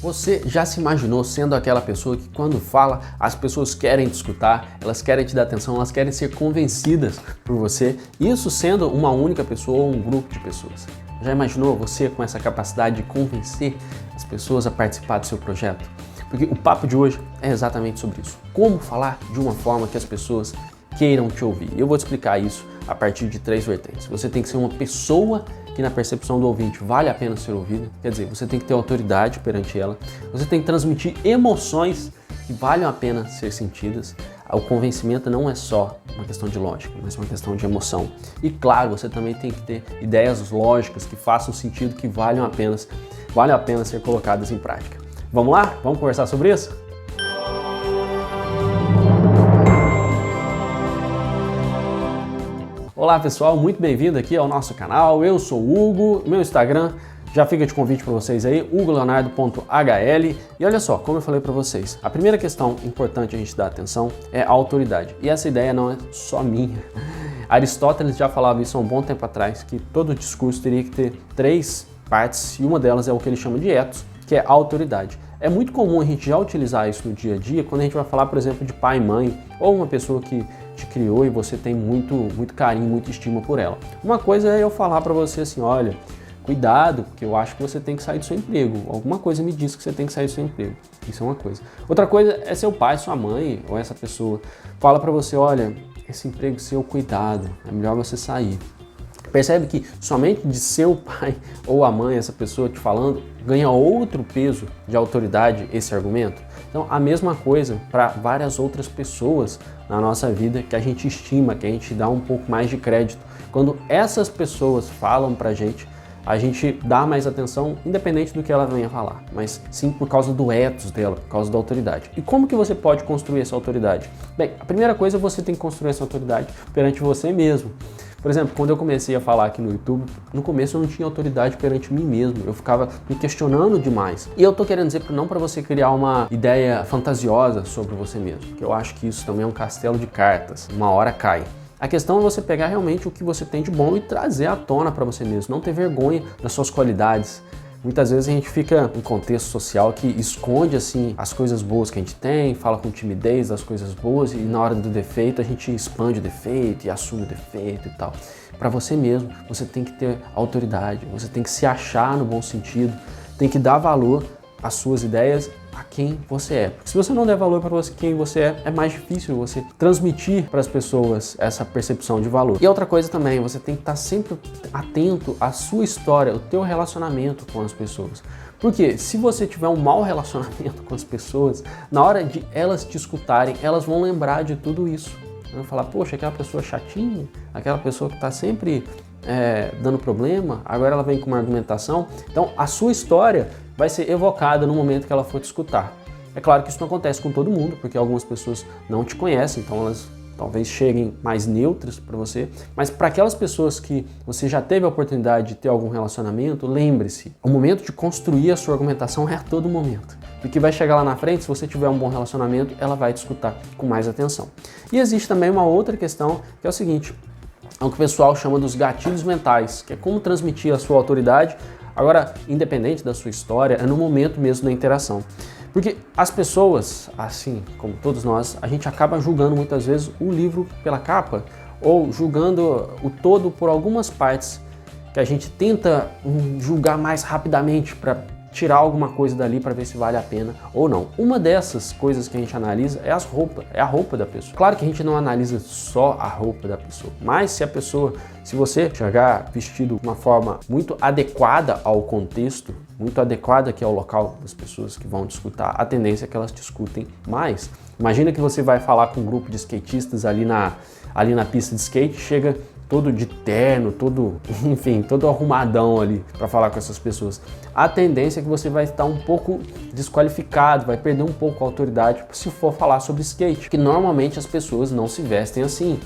Você já se imaginou sendo aquela pessoa que quando fala, as pessoas querem te escutar, elas querem te dar atenção, elas querem ser convencidas por você, isso sendo uma única pessoa ou um grupo de pessoas? Já imaginou você com essa capacidade de convencer as pessoas a participar do seu projeto? Porque o papo de hoje é exatamente sobre isso. Como falar de uma forma que as pessoas queiram te ouvir. Eu vou te explicar isso a partir de 3 vertentes. Você tem que ser uma pessoa que na percepção do ouvinte vale a pena ser ouvida, quer dizer, você tem que ter autoridade perante ela, você tem que transmitir emoções que valham a pena ser sentidas. O convencimento não é só uma questão de lógica, mas uma questão de emoção. E claro, você também tem que ter ideias lógicas que façam sentido, que valham a pena ser colocadas em prática. Vamos lá? Vamos conversar sobre isso? Olá pessoal, muito bem-vindo aqui ao nosso canal. Eu sou o Hugo, meu Instagram já fica de convite para vocês aí, hugoleonardo.hl. E olha só, como eu falei para vocês, a primeira questão importante a gente dar atenção é a autoridade. E essa ideia não é só minha. Aristóteles já falava isso há um bom tempo atrás, que todo discurso teria que ter 3 partes e uma delas é o que ele chama de ethos, que é a autoridade. É muito comum a gente já utilizar isso no dia a dia quando a gente vai falar, por exemplo, de pai e mãe ou uma pessoa que te criou e você tem muito carinho, muita estima por ela. Uma coisa é eu falar para você assim, olha, cuidado, porque eu acho que você tem que sair do seu emprego. Alguma coisa me diz que você tem que sair do seu emprego. Isso é uma coisa. Outra coisa é seu pai, sua mãe ou essa pessoa fala para você, olha, esse emprego seu, cuidado, é melhor você sair. Percebe que somente de seu pai ou a mãe, essa pessoa te falando, ganha outro peso de autoridade esse argumento? Então, a mesma coisa para várias outras pessoas na nossa vida que a gente estima, que a gente dá um pouco mais de crédito. Quando essas pessoas falam pra gente, a gente dá mais atenção, independente do que ela venha falar, mas sim por causa do ethos dela, por causa da autoridade. E como que você pode construir essa autoridade? Bem, a primeira coisa, você tem que construir essa autoridade perante você mesmo. Por exemplo, quando eu comecei a falar aqui no YouTube, no começo eu não tinha autoridade perante mim mesmo, eu ficava me questionando demais. E eu tô querendo dizer não para você criar uma ideia fantasiosa sobre você mesmo, porque eu acho que isso também é um castelo de cartas, uma hora cai. A questão é você pegar realmente o que você tem de bom e trazer à tona para você mesmo, não ter vergonha das suas qualidades. Muitas vezes a gente fica em contexto social que esconde assim as coisas boas que a gente tem, fala com timidez das coisas boas e na hora do defeito a gente expande o defeito e assume o defeito e tal. Para você mesmo, você tem que ter autoridade, você tem que se achar no bom sentido, tem que dar valor às suas ideias, a quem você é. Porque se você não der valor para quem você é mais difícil você transmitir para as pessoas essa percepção de valor. E outra coisa também, você tem que estar sempre atento à sua história, ao teu relacionamento com as pessoas. Porque se você tiver um mau relacionamento com as pessoas, na hora de elas te escutarem, elas vão lembrar de tudo isso. Vão falar, poxa, aquela pessoa chatinha, aquela pessoa que está sempre dando problema, agora ela vem com uma argumentação. Então a sua história vai ser evocada no momento que ela for te escutar. É claro que isso não acontece com todo mundo, porque algumas pessoas não te conhecem, então elas talvez cheguem mais neutras para você, mas para aquelas pessoas que você já teve a oportunidade de ter algum relacionamento, lembre-se, o momento de construir a sua argumentação é a todo momento. Porque vai chegar lá na frente, se você tiver um bom relacionamento, ela vai te escutar com mais atenção. E existe também uma outra questão, que é o seguinte, é o que o pessoal chama dos gatilhos mentais, que é como transmitir a sua autoridade. Agora, independente da sua história, é no momento mesmo da interação. Porque as pessoas, assim como todos nós, a gente acaba julgando muitas vezes o livro pela capa ou julgando o todo por algumas partes que a gente tenta julgar mais rapidamente para tirar alguma coisa dali para ver se vale a pena ou não. Uma dessas coisas que a gente analisa é a roupa da pessoa. Claro que a gente não analisa só a roupa da pessoa, mas se você chegar vestido de uma forma muito adequada ao contexto, muito adequada aqui ao local das pessoas que vão te escutar, a tendência é que elas te escutem mais. Imagina que você vai falar com um grupo de skatistas ali na pista de skate, chega todo de terno, todo arrumadão ali para falar com essas pessoas. A tendência é que você vai estar um pouco desqualificado, vai perder um pouco a autoridade se for falar sobre skate, que normalmente as pessoas não se vestem assim.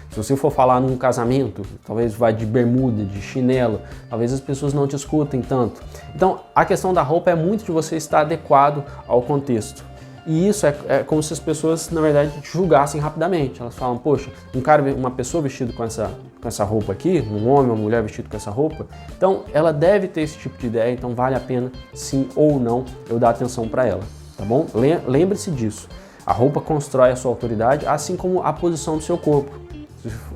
Se você for falar num casamento, talvez vá de bermuda, de chinelo, talvez as pessoas não te escutem tanto. Então, a questão da roupa é muito de você estar adequado ao contexto. E isso é como se as pessoas, na verdade, julgassem rapidamente. Elas falam, poxa, uma pessoa vestida com com essa roupa aqui, um homem ou uma mulher vestido com essa roupa, então ela deve ter esse tipo de ideia, então vale a pena sim ou não eu dar atenção para ela, tá bom? Lembre-se disso, a roupa constrói a sua autoridade, assim como a posição do seu corpo.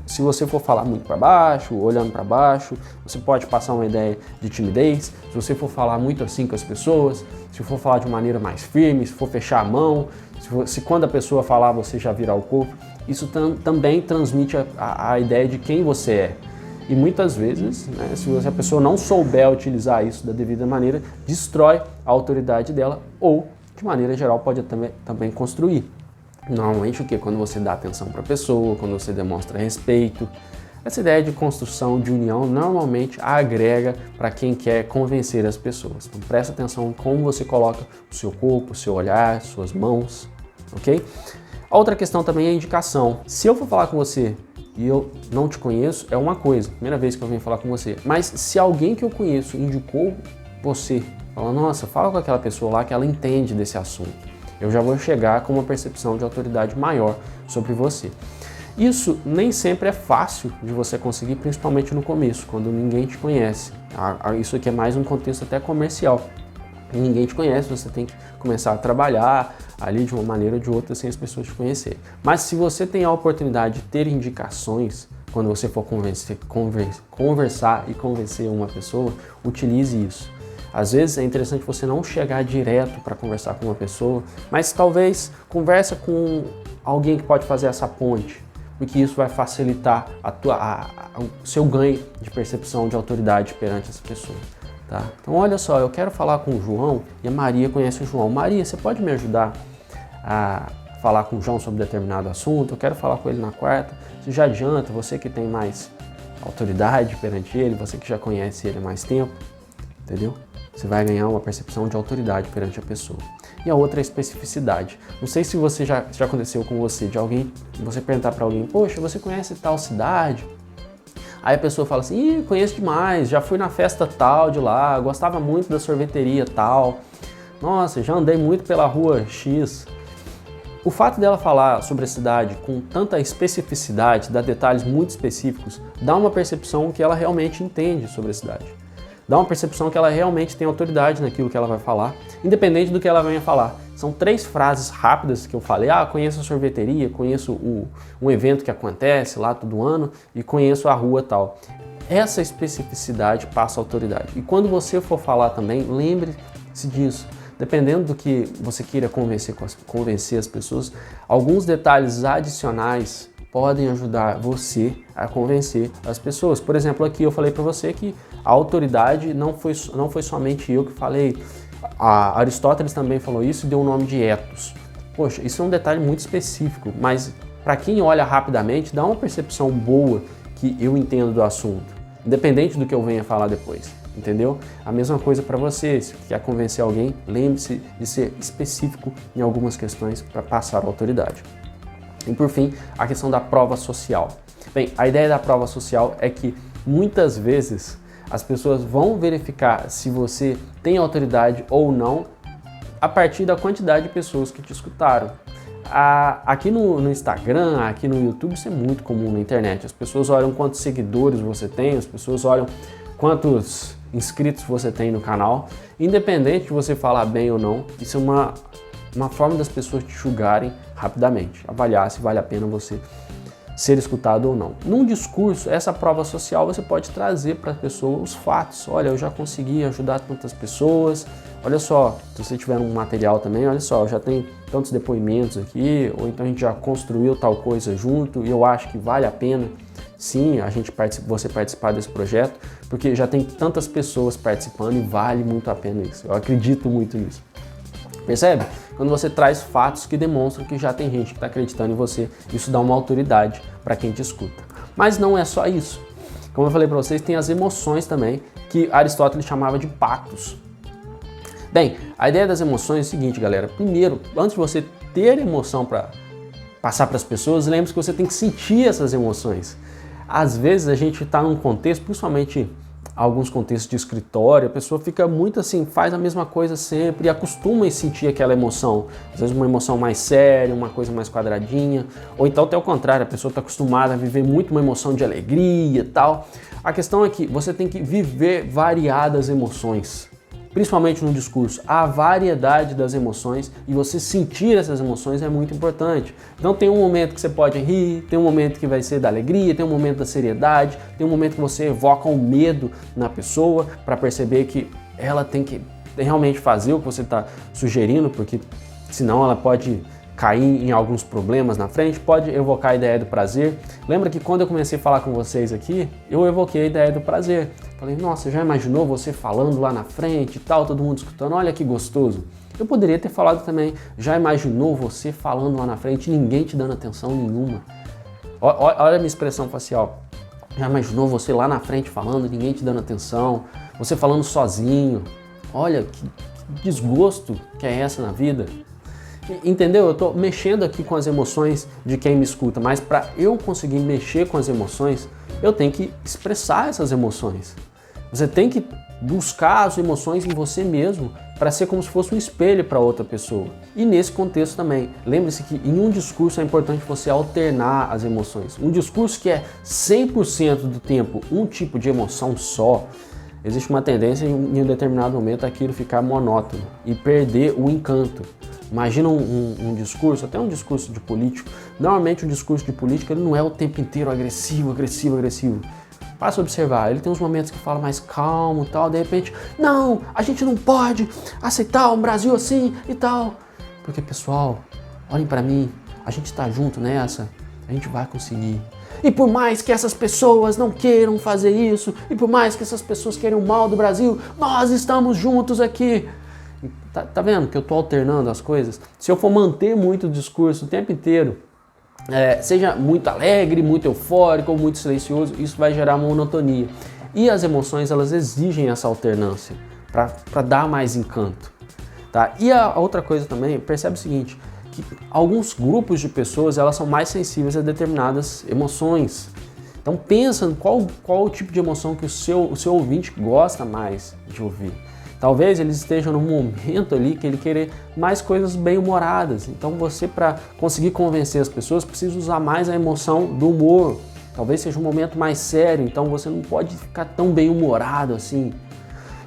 Se você for falar muito para baixo, olhando para baixo, você pode passar uma ideia de timidez. Se você for falar muito assim com as pessoas, se for falar de maneira mais firme, se for fechar a mão, se quando a pessoa falar você já virar o corpo, isso também transmite a ideia de quem você é. E muitas vezes, né, se a pessoa não souber utilizar isso da devida maneira, destrói a autoridade dela ou, de maneira geral, pode também construir. Normalmente o que? Quando você dá atenção para a pessoa, quando você demonstra respeito, essa ideia de construção, de união, normalmente agrega para quem quer convencer as pessoas. Então presta atenção em como você coloca o seu corpo, o seu olhar, suas mãos, ok? A outra questão também é a indicação. Se eu for falar com você e eu não te conheço, é uma coisa, primeira vez que eu venho falar com você. Mas se alguém que eu conheço indicou você, fala, nossa, fala com aquela pessoa lá que ela entende desse assunto. Eu já vou chegar com uma percepção de autoridade maior sobre você. Isso nem sempre é fácil de você conseguir, principalmente no começo, quando ninguém te conhece. Isso aqui é mais um contexto até comercial. Ninguém te conhece, você tem que começar a trabalhar ali de uma maneira ou de outra sem as pessoas te conhecerem. Mas se você tem a oportunidade de ter indicações, quando você for conversar e convencer uma pessoa, utilize isso. Às vezes é interessante você não chegar direto para conversar com uma pessoa, mas talvez conversa com alguém que pode fazer essa ponte, porque isso vai facilitar o seu ganho de percepção de autoridade perante essa pessoa. Tá? Então olha só, eu quero falar com o João e a Maria conhece o João. Maria, você pode me ajudar a falar com o João sobre determinado assunto? Eu quero falar com ele na quarta. Isso já adianta, você que tem mais autoridade perante ele, você que já conhece ele há mais tempo, entendeu? Você vai ganhar uma percepção de autoridade perante a pessoa. E a outra é a especificidade. Não sei se você já aconteceu com você, de alguém, você perguntar para alguém, poxa, você conhece tal cidade? Aí a pessoa fala assim, ih, conheço demais, já fui na festa tal de lá, gostava muito da sorveteria tal, nossa, já andei muito pela rua X. O fato dela falar sobre a cidade com tanta especificidade, dar detalhes muito específicos, dá uma percepção que ela realmente entende sobre a cidade. Dá uma percepção que ela realmente tem autoridade naquilo que ela vai falar, independente do que ela venha falar. São 3 frases rápidas que eu falei, conheço a sorveteria, conheço um evento que acontece lá todo ano e conheço a rua tal. Essa especificidade passa autoridade. E quando você for falar também, lembre-se disso. Dependendo do que você queira convencer as pessoas, alguns detalhes adicionais podem ajudar você a convencer as pessoas. Por exemplo, aqui eu falei para você que a autoridade não foi somente eu que falei. Aristóteles também falou isso e deu o nome de ethos. Poxa, isso é um detalhe muito específico, mas para quem olha rapidamente, dá uma percepção boa que eu entendo do assunto, independente do que eu venha falar depois, entendeu? A mesma coisa para você, se quer convencer alguém, lembre-se de ser específico em algumas questões para passar a autoridade. E por fim, a questão da prova social. Bem, a ideia da prova social é que muitas vezes as pessoas vão verificar se você tem autoridade ou não a partir da quantidade de pessoas que te escutaram. Aqui no Instagram, aqui no YouTube, isso é muito comum na internet. As pessoas olham quantos seguidores você tem, as pessoas olham quantos inscritos você tem no canal. Independente de você falar bem ou não, isso é uma forma das pessoas te julgarem rapidamente, avaliar se vale a pena você ser escutado ou não. Num discurso, essa prova social você pode trazer para a pessoa os fatos. Olha, eu já consegui ajudar tantas pessoas. Olha só, se você tiver um material também, olha só, eu já tenho tantos depoimentos aqui, ou então a gente já construiu tal coisa junto e eu acho que vale a pena, sim, você participar desse projeto, porque já tem tantas pessoas participando e vale muito a pena isso. Eu acredito muito nisso. Percebe? Quando você traz fatos que demonstram que já tem gente que está acreditando em você, isso dá uma autoridade para quem te escuta. Mas não é só isso. Como eu falei para vocês, tem as emoções também, que Aristóteles chamava de patos. Bem, a ideia das emoções é o seguinte, galera. Primeiro, antes de você ter emoção para passar para as pessoas, lembre-se que você tem que sentir essas emoções. Às vezes a gente está num contexto, principalmente alguns contextos de escritório, a pessoa fica muito assim, faz a mesma coisa sempre e acostuma a sentir aquela emoção. Às vezes uma emoção mais séria, uma coisa mais quadradinha, ou então até o contrário, a pessoa está acostumada a viver muito uma emoção de alegria e tal. A questão é que você tem que viver variadas emoções. Principalmente no discurso, a variedade das emoções e você sentir essas emoções é muito importante. Então tem um momento que você pode rir, tem um momento que vai ser da alegria, tem um momento da seriedade, tem um momento que você evoca o medo na pessoa para perceber que ela tem que realmente fazer o que você está sugerindo, porque senão ela pode cair em alguns problemas na frente, pode evocar a ideia do prazer. Lembra que quando eu comecei a falar com vocês aqui, eu evoquei a ideia do prazer. Falei, nossa, já imaginou você falando lá na frente e tal, todo mundo escutando, olha que gostoso. Eu poderia ter falado também, já imaginou você falando lá na frente, ninguém te dando atenção nenhuma. Olha a minha expressão facial. Já imaginou você lá na frente falando, ninguém te dando atenção, você falando sozinho. Olha que desgosto que é essa na vida. Entendeu? Eu estou mexendo aqui com as emoções de quem me escuta, mas para eu conseguir mexer com as emoções, eu tenho que expressar essas emoções. Você tem que buscar as emoções em você mesmo para ser como se fosse um espelho para outra pessoa. E nesse contexto também, lembre-se que em um discurso é importante você alternar as emoções. Um discurso que é 100% do tempo um tipo de emoção só, existe uma tendência em um determinado momento aquilo ficar monótono e perder o encanto. Imagina um discurso, até um discurso de político. Normalmente um discurso de político ele não é o tempo inteiro agressivo. Passa a observar, ele tem uns momentos que fala mais calmo e tal, de repente, não, a gente não pode aceitar um Brasil assim e tal. Porque, pessoal, olhem pra mim, a gente tá junto nessa, a gente vai conseguir. E por mais que essas pessoas não queiram fazer isso, e por mais que essas pessoas queiram o mal do Brasil, nós estamos juntos aqui. Tá vendo que eu tô alternando as coisas? Se eu for manter muito o discurso o tempo inteiro, seja muito alegre, muito eufórico ou muito silencioso, isso vai gerar monotonia. E as emoções, elas exigem essa alternância para dar mais encanto. Tá? E a outra coisa também, percebe o seguinte, que alguns grupos de pessoas, elas são mais sensíveis a determinadas emoções. Então pensa em qual o tipo de emoção que o seu ouvinte gosta mais de ouvir. Talvez eles estejam num momento ali que ele querer mais coisas bem-humoradas. Então você, para conseguir convencer as pessoas, precisa usar mais a emoção do humor. Talvez seja um momento mais sério, então você não pode ficar tão bem-humorado assim.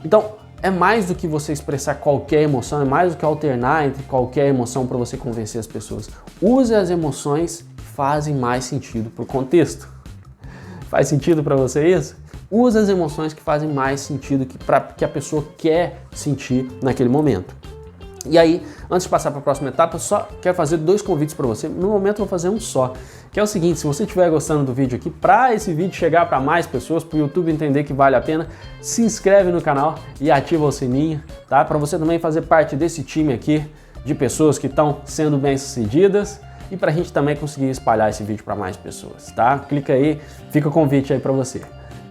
Então é mais do que você expressar qualquer emoção, é mais do que alternar entre qualquer emoção para você convencer as pessoas. Use as emoções que fazem mais sentido para o contexto. Faz sentido para você isso? Use as emoções que fazem mais sentido que a pessoa quer sentir naquele momento. E aí, antes de passar para a próxima etapa, eu só quero fazer 2 convites para você. No momento eu vou fazer um só, que é o seguinte, se você estiver gostando do vídeo aqui, para esse vídeo chegar para mais pessoas, para o YouTube entender que vale a pena, se inscreve no canal e ativa o sininho, tá? Para você também fazer parte desse time aqui de pessoas que estão sendo bem-sucedidas e para a gente também conseguir espalhar esse vídeo para mais pessoas, tá? Clica aí, fica o convite aí para você.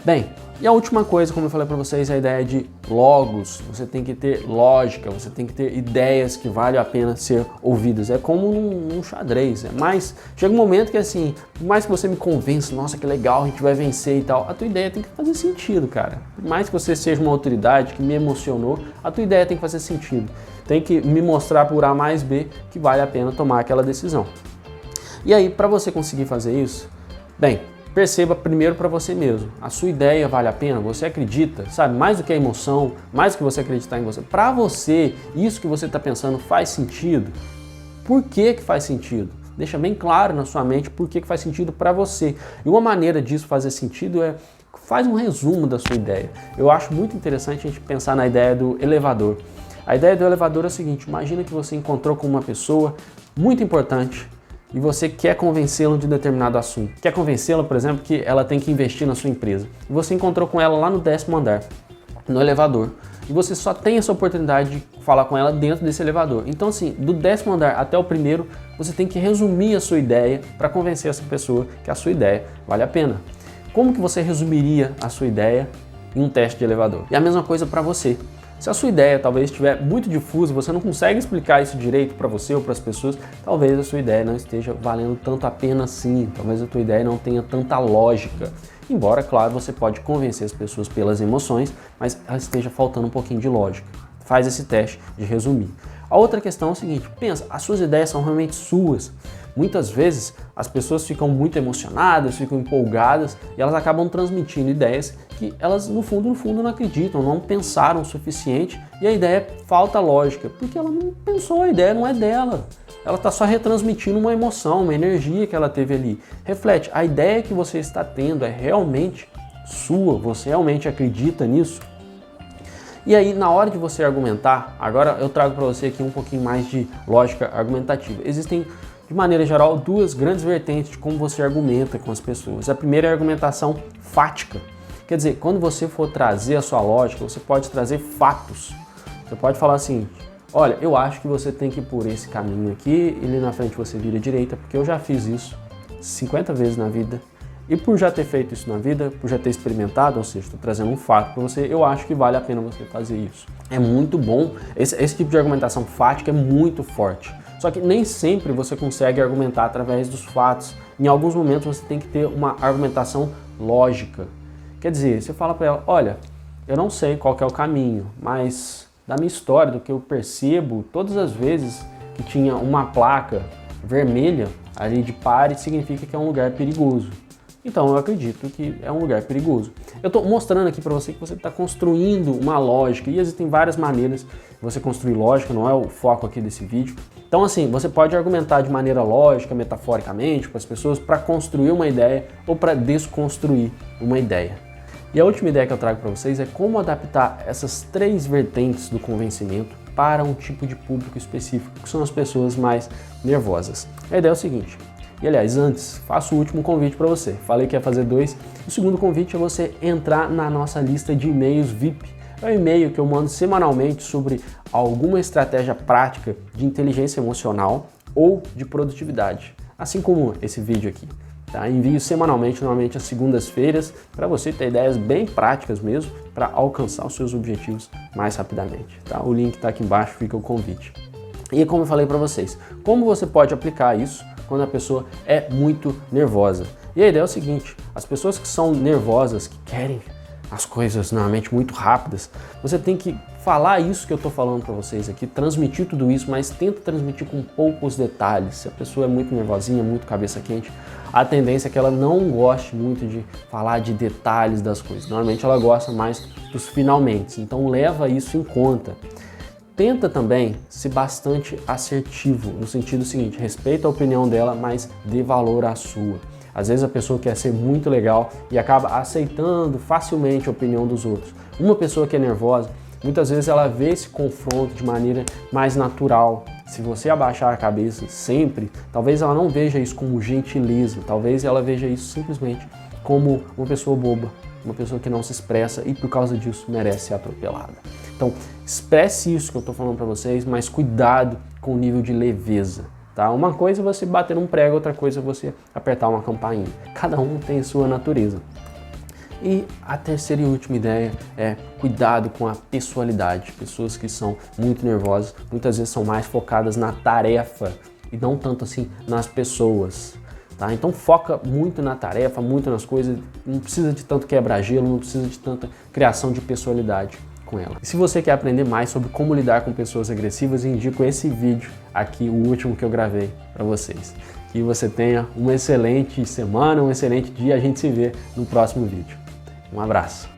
Bem, e a última coisa, como eu falei para vocês, é a ideia de logos. Você tem que ter lógica, você tem que ter ideias que valem a pena ser ouvidas. É como num xadrez, mas chega um momento que assim, por mais que você me convença, nossa, que legal, a gente vai vencer e tal, a tua ideia tem que fazer sentido, cara. Por mais que você seja uma autoridade que me emocionou, a tua ideia tem que fazer sentido. Tem que me mostrar por A mais B que vale a pena tomar aquela decisão. E aí, para você conseguir fazer isso, bem, perceba primeiro para você mesmo, a sua ideia vale a pena, você acredita, sabe, mais do que a emoção, mais do que você acreditar em você. Para você, isso que você está pensando faz sentido? Por que faz sentido? Deixa bem claro na sua mente por que faz sentido para você. E uma maneira disso fazer sentido é, faz um resumo da sua ideia. Eu acho muito interessante a gente pensar na ideia do elevador. A ideia do elevador é o seguinte, imagina que você encontrou com uma pessoa muito importante, e você quer convencê-la de determinado assunto. Quer convencê-la, por exemplo, que ela tem que investir na sua empresa. E você encontrou com ela lá no 10º andar, no elevador. E você só tem essa oportunidade de falar com ela dentro desse elevador. Então, assim, do 10º andar até o 1º, você tem que resumir a sua ideia para convencer essa pessoa que a sua ideia vale a pena. Como que você resumiria a sua ideia em um teste de elevador? E a mesma coisa para você. Se a sua ideia talvez estiver muito difusa, você não consegue explicar isso direito para você ou para as pessoas, talvez a sua ideia não esteja valendo tanto a pena assim, talvez a tua ideia não tenha tanta lógica. Embora, claro, você pode convencer as pessoas pelas emoções, mas ela esteja faltando um pouquinho de lógica. Faz esse teste de resumir. A outra questão é o seguinte, pensa, as suas ideias são realmente suas. Muitas vezes as pessoas ficam muito emocionadas, ficam empolgadas e elas acabam transmitindo ideias que elas no fundo não acreditam, não pensaram o suficiente e a ideia falta lógica, porque ela não pensou, a ideia não é dela. Ela está só retransmitindo uma emoção, uma energia que ela teve ali. Reflete, a ideia que você está tendo é realmente sua? Você realmente acredita nisso? E aí, na hora de você argumentar, agora eu trago para você aqui um pouquinho mais de lógica argumentativa. Existem, de maneira geral, duas grandes vertentes de como você argumenta com as pessoas. A primeira é a argumentação fática. Quer dizer, quando você for trazer a sua lógica, você pode trazer fatos. Você pode falar assim, olha, eu acho que você tem que ir por esse caminho aqui e ali na frente você vira à direita, porque eu já fiz isso 50 vezes na vida. E por já ter feito isso na vida, por já ter experimentado, ou seja, estou trazendo um fato para você, eu acho que vale a pena você fazer isso. É muito bom, esse tipo de argumentação fática é muito forte. Só que nem sempre você consegue argumentar através dos fatos. Em alguns momentos você tem que ter uma argumentação lógica. Quer dizer, você fala para ela, olha, eu não sei qual que é o caminho, mas da minha história, do que eu percebo, todas as vezes que tinha uma placa vermelha ali de pare, significa que é um lugar perigoso. Então eu acredito que é um lugar perigoso. Eu estou mostrando aqui para você que você está construindo uma lógica e existem várias maneiras de você construir lógica, não é o foco aqui desse vídeo. Então assim, você pode argumentar de maneira lógica, metaforicamente com as pessoas para construir uma ideia ou para desconstruir uma ideia. E a última ideia que eu trago para vocês é como adaptar essas três vertentes do convencimento para um tipo de público específico, que são as pessoas mais nervosas. A ideia é o seguinte. E aliás, antes, faço o último convite para você. Falei que ia fazer 2. O segundo convite é você entrar na nossa lista de e-mails VIP. É um e-mail que eu mando semanalmente sobre alguma estratégia prática de inteligência emocional ou de produtividade. Assim como esse vídeo aqui. Tá? Envio semanalmente, normalmente às segundas-feiras, para você ter ideias bem práticas mesmo, para alcançar os seus objetivos mais rapidamente. Tá? O link está aqui embaixo, fica o convite. E como eu falei para vocês, como você pode aplicar isso quando a pessoa é muito nervosa? E a ideia é o seguinte, as pessoas que são nervosas, que querem as coisas normalmente muito rápidas, você tem que falar isso que eu estou falando para vocês aqui, transmitir tudo isso, mas tenta transmitir com poucos detalhes. Se a pessoa é muito nervosinha, muito cabeça quente, a tendência é que ela não goste muito de falar de detalhes das coisas. Normalmente ela gosta mais dos finalmente, então leva isso em conta. Tenta também ser bastante assertivo, no sentido seguinte, respeita a opinião dela, mas dê valor à sua. Às vezes a pessoa quer ser muito legal e acaba aceitando facilmente a opinião dos outros. Uma pessoa que é nervosa, muitas vezes ela vê esse confronto de maneira mais natural. Se você abaixar a cabeça sempre, talvez ela não veja isso como gentileza, talvez ela veja isso simplesmente como uma pessoa boba, uma pessoa que não se expressa e por causa disso merece ser atropelada. Então, expresse isso que eu estou falando para vocês, mas cuidado com o nível de leveza. Tá? Uma coisa é você bater um prego, outra coisa é você apertar uma campainha. Cada um tem a sua natureza. E a terceira e última ideia é cuidado com a pessoalidade. Pessoas que são muito nervosas, muitas vezes são mais focadas na tarefa e não tanto assim nas pessoas. Tá? Então foca muito na tarefa, muito nas coisas, não precisa de tanto quebra-gelo, não precisa de tanta criação de personalidade com ela. E se você quer aprender mais sobre como lidar com pessoas agressivas, eu indico esse vídeo aqui, o último que eu gravei para vocês. Que você tenha uma excelente semana, um excelente dia, a gente se vê no próximo vídeo. Um abraço!